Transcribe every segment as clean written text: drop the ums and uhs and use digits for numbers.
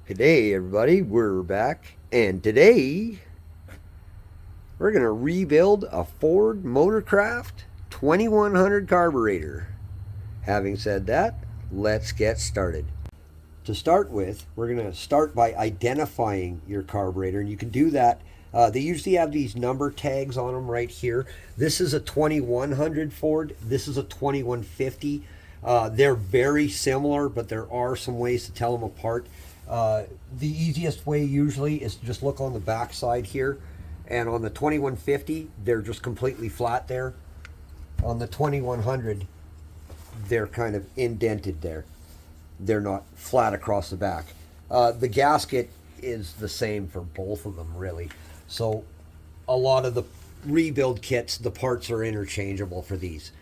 Good day, everybody. We're back, and today we're going to rebuild a Ford Motorcraft 2100 carburetor. Having said that, let's get started. To start with, we're going to start by identifying your carburetor, and you can do that. They usually have these number tags on them right here. This is a 2100 Ford. This is a 2150. They're very similar, but there are some ways to tell them apart. The easiest way usually is to just look on the back side here, and on the 2150 they're just completely flat there. On the 2100 they're kind of indented there. They're not flat across the back. The gasket is the same for both of them really, so a lot of the rebuild kits, the parts are interchangeable for these.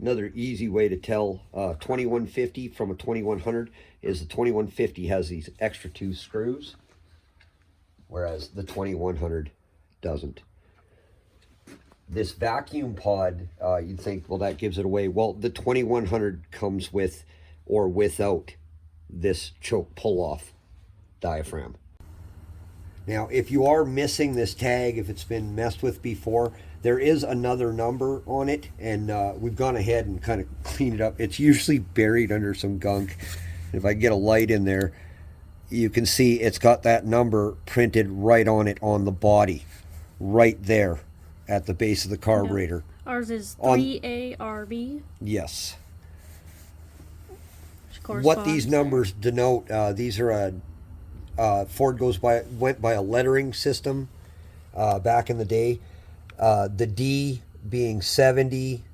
Another easy way to tell 2150 from a 2100 is the 2150 has these extra two screws, whereas the 2100 doesn't. This vacuum pod, you'd think, well, that gives it away. Well, the 2100 comes with or without this choke pull-off diaphragm. Now, if you are missing this tag, if it's been messed with before, there is another number on it, and we've gone ahead and kind of cleaned it up. It's usually buried under some gunk. If I get a light in there, you can see it's got that number printed right on it on the body, right there at the base of the carburetor. Yep. Ours is 3ARB. Yes. What these numbers denote, these are Ford went by a lettering system back in the day. The D being 70,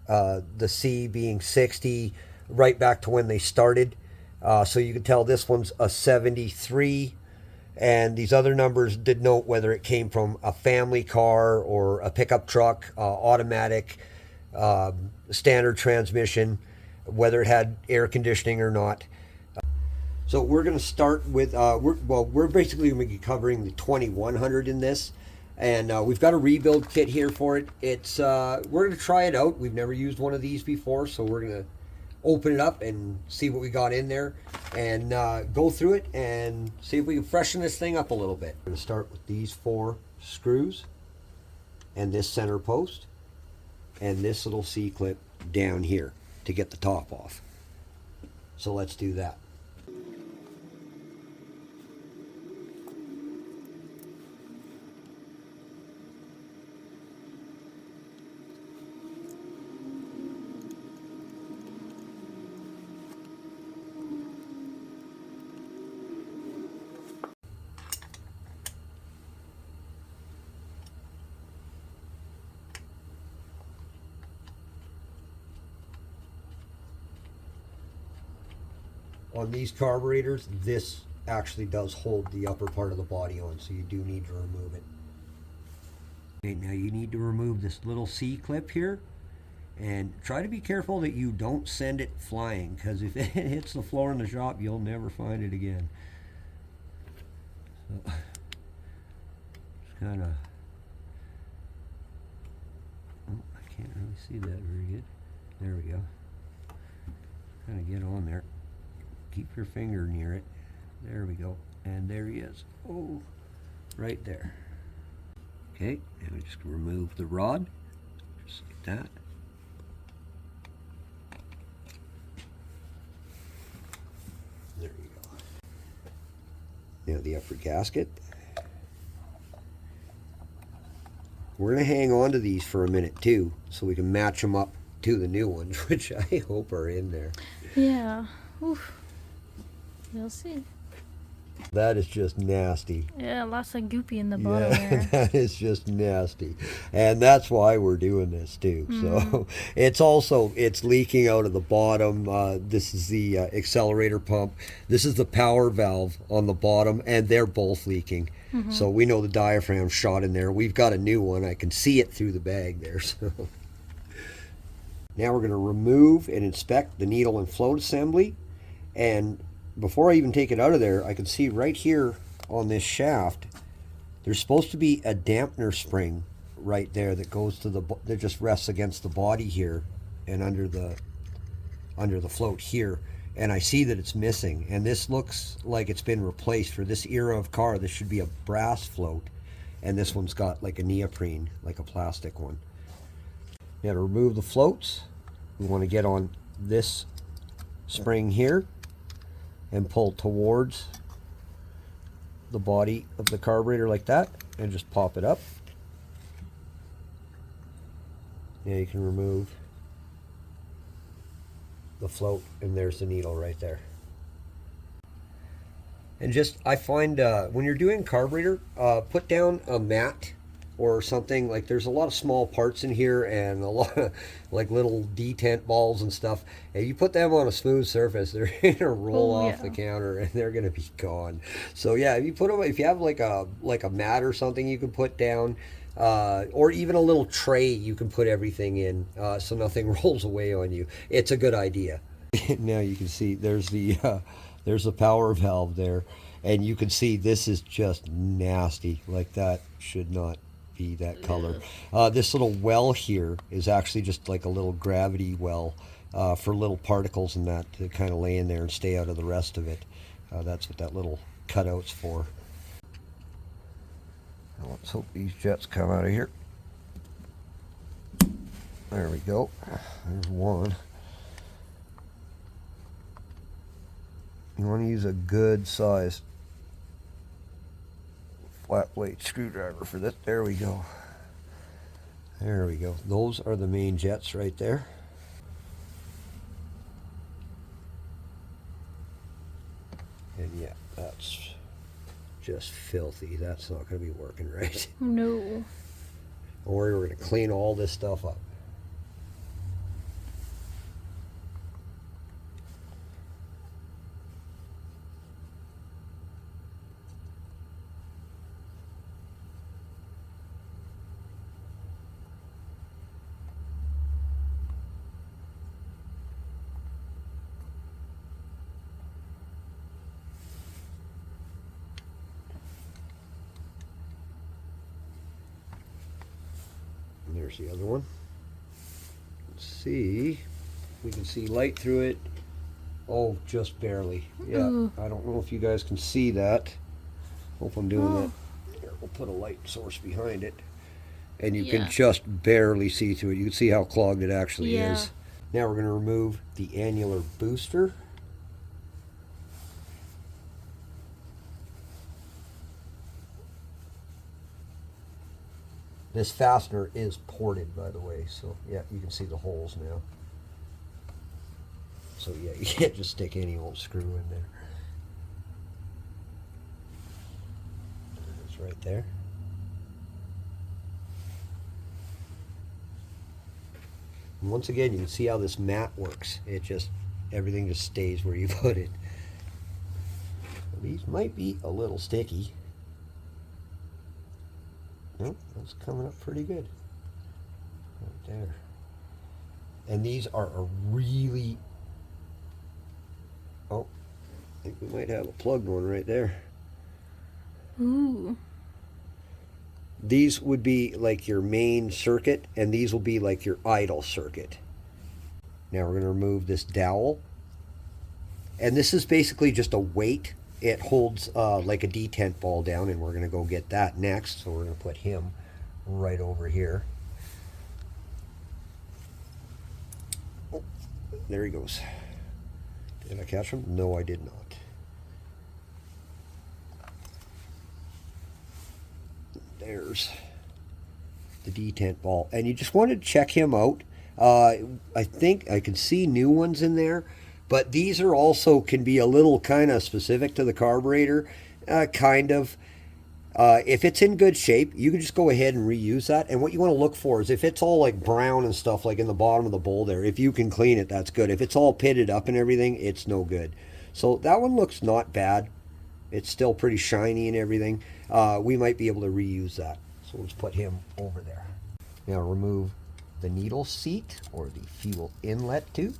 the C being 60, right back to when they started. So you can tell this one's a 73, and these other numbers denote whether it came from a family car or a pickup truck, automatic, standard transmission, whether it had air conditioning or not. So we're going to start with, we're basically going to be covering the 2100 in this. And we've got a rebuild kit here for it. It's we're going to try it out. We've never used one of these before, so we're going to open it up and see what we got in there, and go through it and see if we can freshen this thing up a little bit. We're going to start with these 4 screws, and this center post, and this little C-clip down here to get the top off. So let's do that. On these carburetors, this actually does hold the upper part of the body on, so you do need to remove it. Okay, now you need to remove this little C-clip here, and try to be careful that you don't send it flying, because if it hits the floor in the shop, you'll never find it again. So, just kind of, oh, I can't really see that very good. There we go. Kind of get on there. Keep your finger near it. There we go. And there he is. Oh, right there. Okay, and we just remove the rod, just like that. There you go. Now the upper gasket. We're going to hang on to these for a minute too, so we can match them up to the new ones, which I hope are in there. Yeah. Oof. We'll see. That is just nasty. Yeah, lots of goopy in the bottom there. That is just nasty. And that's why we're doing this too. So it's leaking out of the bottom. This is the accelerator pump. This is the power valve on the bottom, and they're both leaking. So we know the diaphragm shot in there. We've got a new one. I can see it through the bag there. So now we're going to remove and inspect the needle and float assembly. And before I even take it out of there, I can see right here on this shaft, there's supposed to be a dampener spring right there that goes to that just rests against the body here and under the float here. and I see that it's missing, and this looks like it's been replaced. For this era of car, this should be a brass float, and this one's got like a neoprene, like a plastic one. Now to remove the floats, we want to get on this spring here and pull towards the body of the carburetor like that, and just pop it up. Now you can remove the float, and there's the needle right there. And just, I find when you're doing carburetor, put down a mat or something. Like, there's a lot of small parts in here and a lot of like little detent balls and stuff, and you put them on a smooth surface, they're gonna roll off the counter and they're gonna be gone. So yeah, if you put them, if you have like a mat or something you can put down, or even a little tray you can put everything in, so nothing rolls away on you, it's a good idea. Now you can see there's the power valve there, and you can see this is just nasty. Like, that should not be that color. This little well here is actually just like a little gravity well, for little particles and that to kind of lay in there and stay out of the rest of it. That's what that little cutout's for. Now let's hope these jets come out of here. There we go. There's one. You want to use a good size flat blade screwdriver for this. There we go. There we go. Those are the main jets right there. And yeah, that's just filthy. That's not going to be working right. No. Don't worry, we're going to clean all this stuff up. There's the other one. Let's see. We can see light through it. Oh, just barely. Yeah, Ooh. I don't know if you guys can see that. Hope I'm doing that. Here, we'll put a light source behind it. And you can just barely see through it. You can see how clogged it actually is. Now we're going to remove the annular booster. This fastener is ported, by the way, so yeah, you can see the holes now. So yeah, you can't just stick any old screw in there. It's right there. And once again, you can see how this mat works. It just, everything just stays where you put it. These might be a little sticky. Nope, that's coming up pretty good. Right there. And these are a really... Oh, I think we might have a plugged one right there. Ooh. These would be like your main circuit, and these will be like your idle circuit. Now we're going to remove this dowel. And this is basically just a weight. It holds like a detent ball down, and we're going to go get that next. So we're going to put him right over here. Oh, there he goes. Did I catch him? No, I did not. There's the detent ball. And you just want to check him out. I think I can see new ones in there. But these are also can be a little kind of specific to the carburetor, kind of. If it's in good shape, you can just go ahead and reuse that. And what you want to look for is if it's all like brown and stuff like in the bottom of the bowl there, if you can clean it, that's good. If it's all pitted up and everything, it's no good. So that one looks not bad. It's still pretty shiny and everything. We might be able to reuse that. So let's put him over there. Now remove the needle seat or the fuel inlet tube.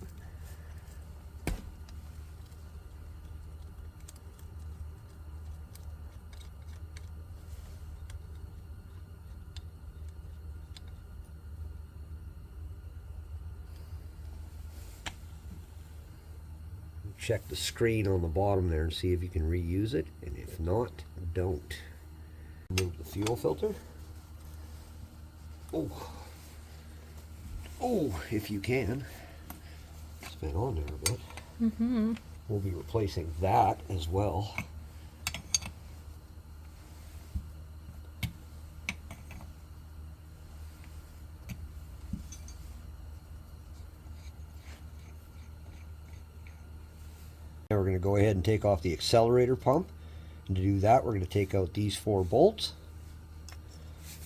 check the screen on the bottom there and see if you can reuse it, and if not, don't. Remove the fuel filter. Oh, if you can. It's been on there a bit. Mm-hmm. We'll be replacing that as well. Now we're going to go ahead and take off the accelerator pump. And to do that, we're going to take out these 4 bolts.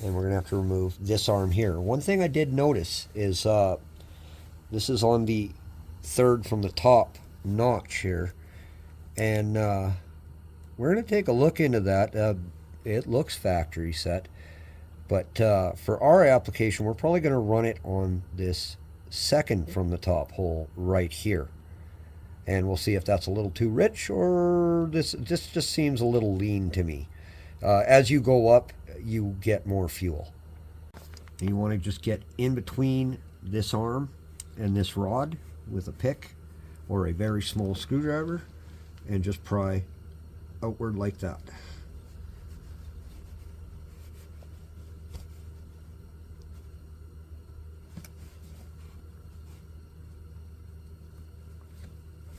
And we're going to have to remove this arm here. One thing I did notice is this is on the 3rd from the top notch here. And we're going to take a look into that. It looks factory set. But for our application, we're probably going to run it on this 2nd from the top hole right here. And we'll see if that's a little too rich, or this just seems a little lean to me. As you go up, you get more fuel. And you want to just get in between this arm and this rod with a pick or a very small screwdriver and just pry outward like that.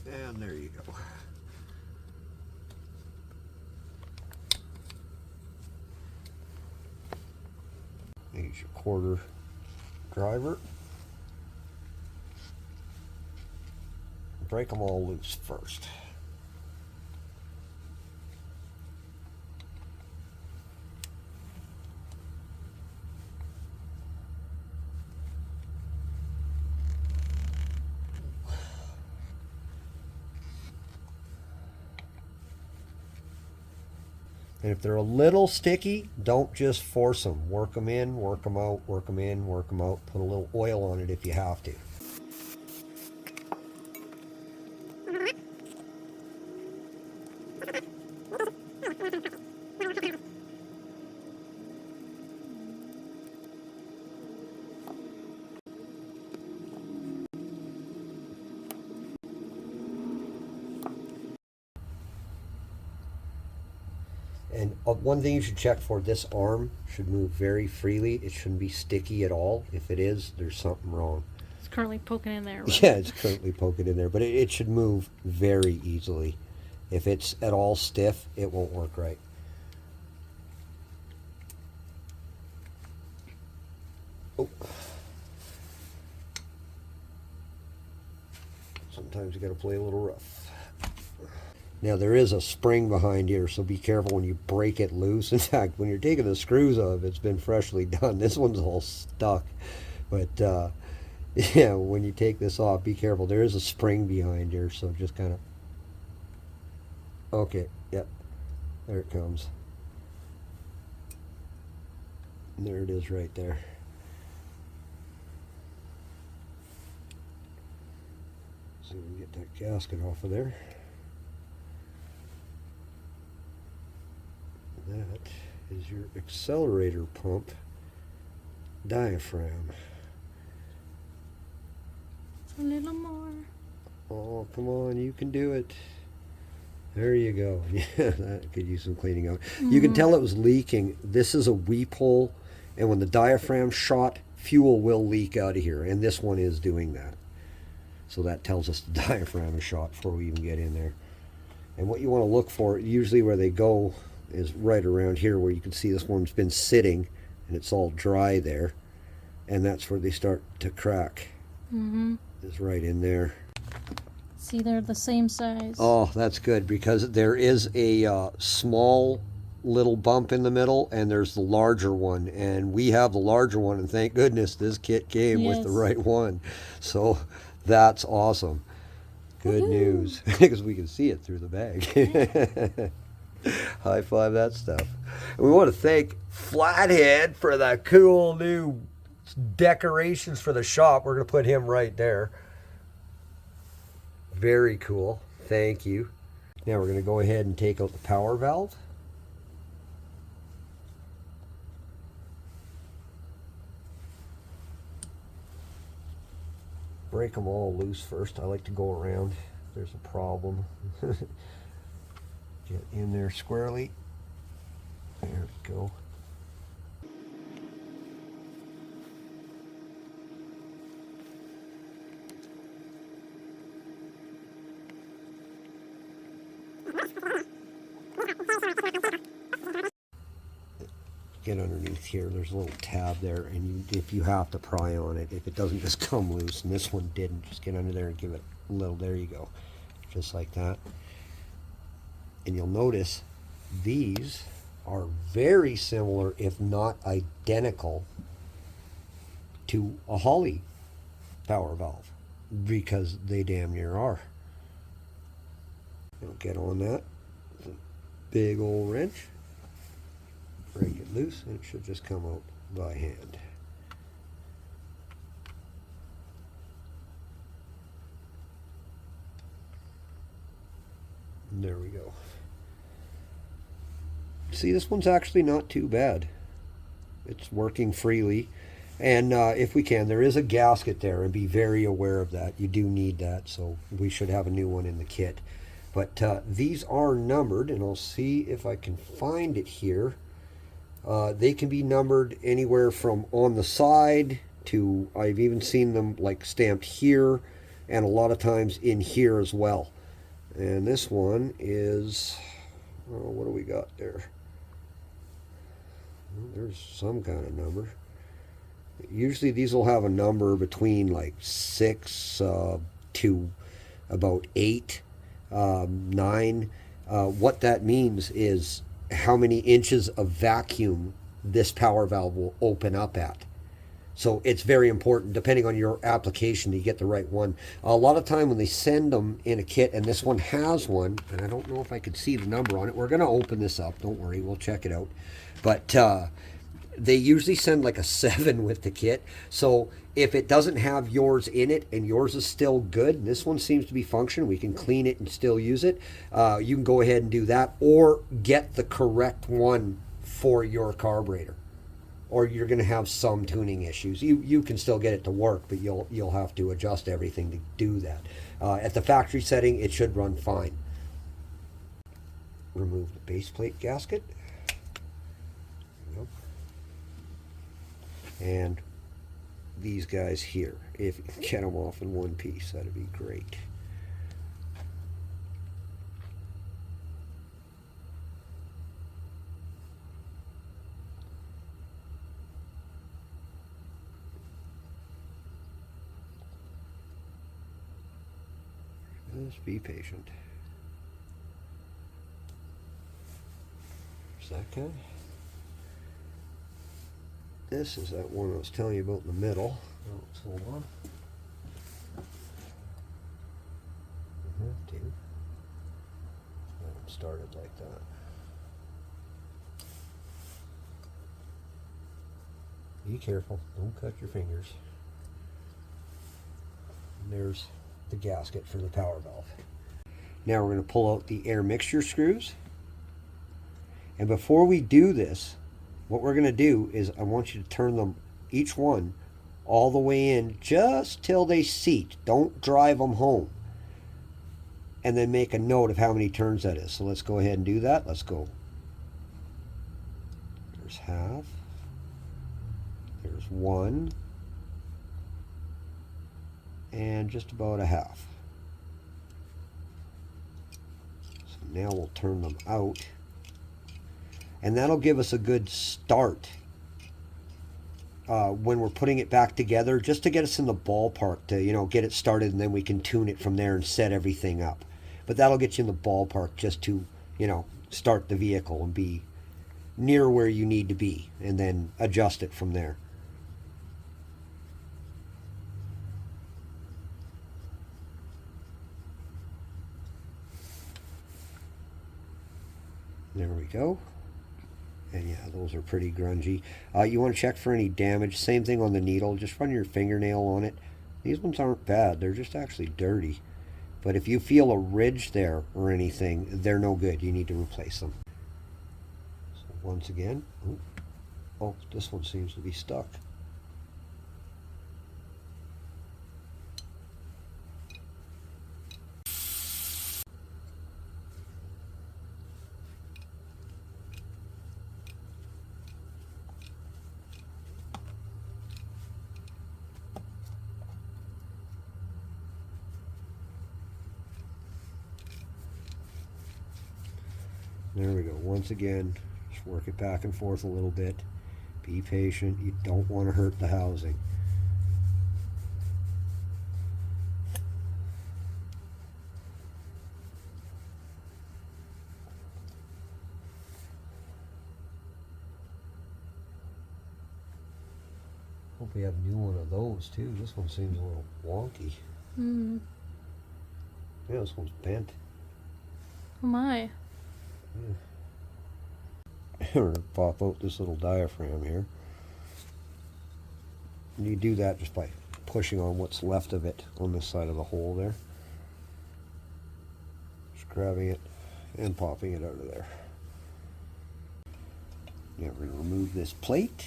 And there you go. Use your quarter driver. Break them all loose first. And if they're a little sticky, don't just force them. Work them in, work them out, work them in, work them out. Put a little oil on it if you have to. And one thing you should check for, this arm should move very freely. It shouldn't be sticky at all. If it is, there's something wrong. It's currently poking in there. Right? Yeah, it's currently poking in there, but it should move very easily. If it's at all stiff, it won't work right. Oh. Sometimes you got to play a little rough. Now there is a spring behind here, so be careful when you break it loose. In fact, when you're taking the screws off, it's been freshly done. This one's all stuck. But yeah, when you take this off, be careful. There is a spring behind here, so just kind of... Okay, yep. There it comes. And there it is right there. See if we can get that gasket off of there. That is your accelerator pump diaphragm. A little more. Oh, come on, you can do it. There you go. Yeah, that could use some cleaning out. You can tell it was leaking. This is a weep hole, and when the diaphragm shot, fuel will leak out of here, and this one is doing that. So that tells us the diaphragm is shot before we even get in there. And what you want to look for, usually where they go, is right around here where you can see this one's been sitting and it's all dry there, and that's where they start to crack. Is right in there. See, they're the same size. Oh, that's good, because there is a small little bump in the middle and there's the larger one, and we have the larger one, and thank goodness this kit came with the right one. So that's awesome. Good news, because we can see it through the bag. High five that stuff. And we want to thank Flathead for the cool new decorations for the shop. We're going to put him right there. Very cool. Thank you. Now we're going to go ahead and take out the power valve. Break them all loose first. I like to go around if there's a problem. Get in there squarely. There we go. Get underneath here, there's a little tab there, and if you have to pry on it, if it doesn't just come loose, and this one didn't, just get under there and give it a little, there you go, just like that. And you'll notice these are very similar, if not identical, to a Holley power valve, because they damn near are. I'll get on that, big old wrench. Break it loose, and it should just come out by hand. And there we go. See, this one's actually not too bad. It's working freely. And if we can, there is a gasket there, and be very aware of that. You do need that, so we should have a new one in the kit. But these are numbered, and I'll see if I can find it here. They can be numbered anywhere from on the side to, I've even seen them like stamped here, and a lot of times in here as well. And this one is, oh, what do we got there? Well, there's some kind of number. Usually these will have a number between like 6 to about 8, 9. What that means is how many inches of vacuum this power valve will open up at. So it's very important, depending on your application, to get the right one. A lot of time when they send them in a kit, and this one has one, and I don't know if I could see the number on it. We're going to open this up. Don't worry, we'll check it out. But they usually send like a 7 with the kit. So if it doesn't have yours in it and yours is still good, and this one seems to be functioning, we can clean it and still use it, you can go ahead and do that, or get the correct one for your carburetor. Or you're going to have some tuning issues. You can still get it to work, but you'll have to adjust everything to do that. At the factory setting, it should run fine. Remove the base plate gasket. And these guys here, if you can get them off in one piece, that'd be great. Just be patient. Is that guy? This is that one I was telling you about in the middle. Oh, let's hold on. Dude. Let them started like that. Be careful. Don't cut your fingers. And there's the gasket for the power valve. Now we're going to pull out the air mixture screws. And before we do this, what we're going to do is I want you to turn them, each one, all the way in just till they seat. Don't drive them home. And then make a note of how many turns that is. So let's go ahead and do that. Let's go. There's half. There's 1. And just about a half. So now we'll turn them out. And that'll give us a good start when we're putting it back together, just to get us in the ballpark to, you know, get it started, and then we can tune it from there and set everything up. But that'll get you in the ballpark just to, you know, start the vehicle and be near where you need to be, and then adjust it from there. There we go. And yeah, those are pretty grungy. You want to check for any damage. Same thing on the needle. Just run your fingernail on it. These ones aren't bad. They're just actually dirty. But if you feel a ridge there or anything, they're no good. You need to replace them. So once again, oh, this one seems to be stuck. There we go. Once again, just work it back and forth a little bit. Be patient. You don't want to hurt the housing. Hope we have a new one of those too. This one seems a little wonky. Hmm. Yeah, this one's bent. Oh my. Yeah. We're going to pop out this little diaphragm here. And you do that just by pushing on what's left of it on this side of the hole there. Just grabbing it and popping it out of there. Now we're going to remove this plate.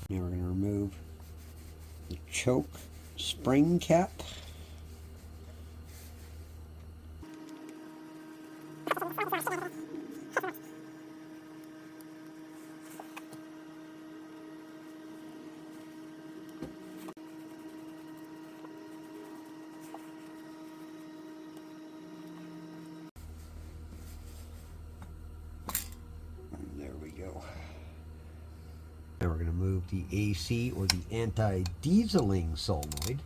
Now we're going to remove the choke spring cap. There we go. Now we're going to move the AC or the anti-dieseling solenoid.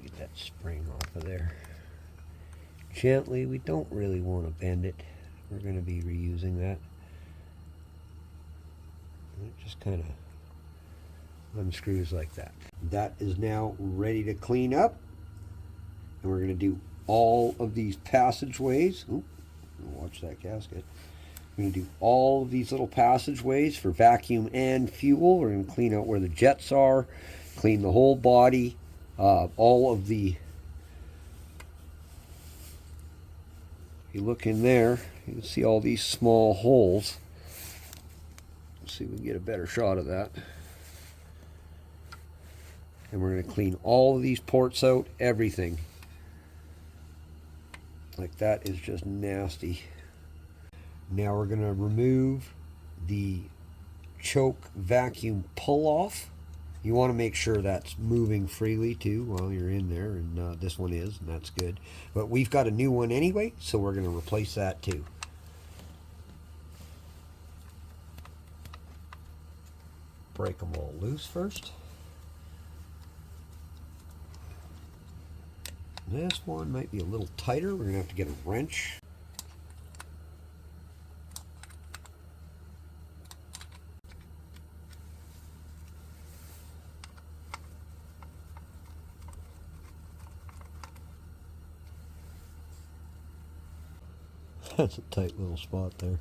Get that spring off of there. Gently, we don't really want to bend it. We're going to be reusing that. And it just kind of unscrews like that. That is now ready to clean up. And we're going to do all of these passageways. Ooh, watch that gasket. We're going to do all of these little passageways for vacuum and fuel. We're going to clean out where the jets are, clean the whole body. All of the, if you look in there, you can see all these small holes. Let's see if we can get a better shot of that. And we're going to clean all of these ports out, everything. Like that is just nasty. Now we're going to remove the choke vacuum pull-off. You want to make sure that's moving freely too while you're in there, and this one is, and that's good. But we've got a new one anyway, so we're going to replace that too. Break them all loose first. This one might be a little tighter. We're going to have to get a wrench. That's a tight little spot there.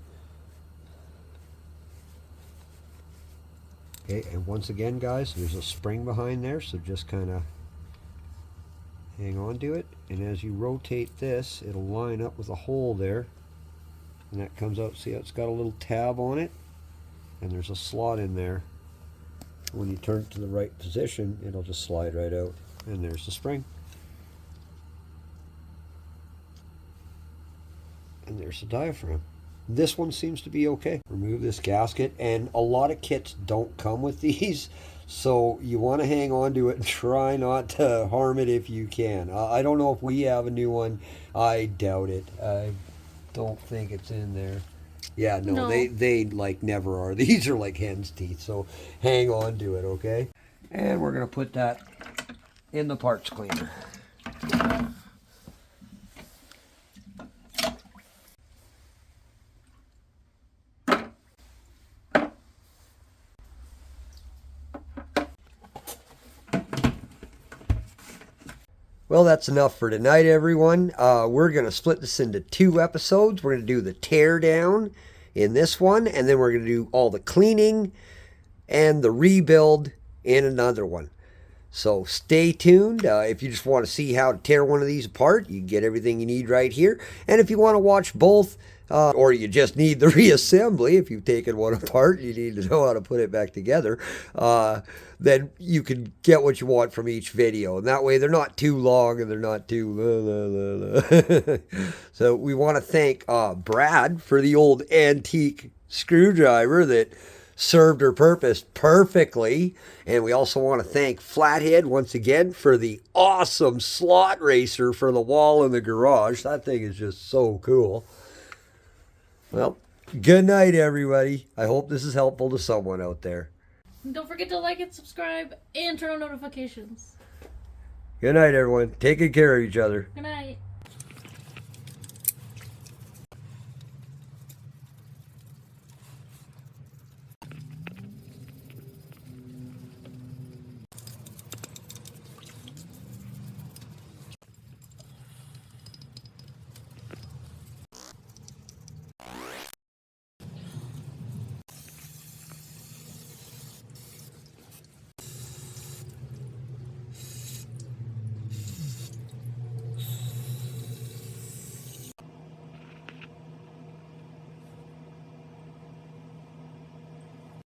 Okay, and once again, guys, there's a spring behind there, so just kind of hang on to it. And as you rotate this, it'll line up with a hole there. And that comes out, see how it's got a little tab on it? And there's a slot in there. When you turn it to the right position, it'll just slide right out. And there's the spring. And there's the diaphragm. This one seems to be okay. Remove this gasket, and a lot of kits don't come with these, so you want to hang on to it and try not to harm it if you can. I don't know if we have a new one. I doubt it. I don't think it's in there. Yeah, no. They like never are. These are like hen's teeth, so hang on to it, okay? And we're going to put that in the parts cleaner. Well, that's enough for tonight, everyone. We're going to split this into 2 episodes. We're going to do the teardown in this one, and then we're going to do all the cleaning and the rebuild in another one. So stay tuned. If you just want to see how to tear one of these apart, you can get everything you need right here. And if you want to watch both, or you just need the reassembly, if you've taken one apart, you need to know how to put it back together, then you can get what you want from each video. And that way they're not too long and they're not too... So we want to thank Brad for the old antique screwdriver that served her purpose perfectly. And we also want to thank Flathead once again for the awesome slot racer for the wall in the garage. That thing is just so cool. Well, good night, everybody. I hope this is helpful to someone out there. Don't forget to like and subscribe and turn on notifications. Good night, everyone. Take good care of each other. Good night.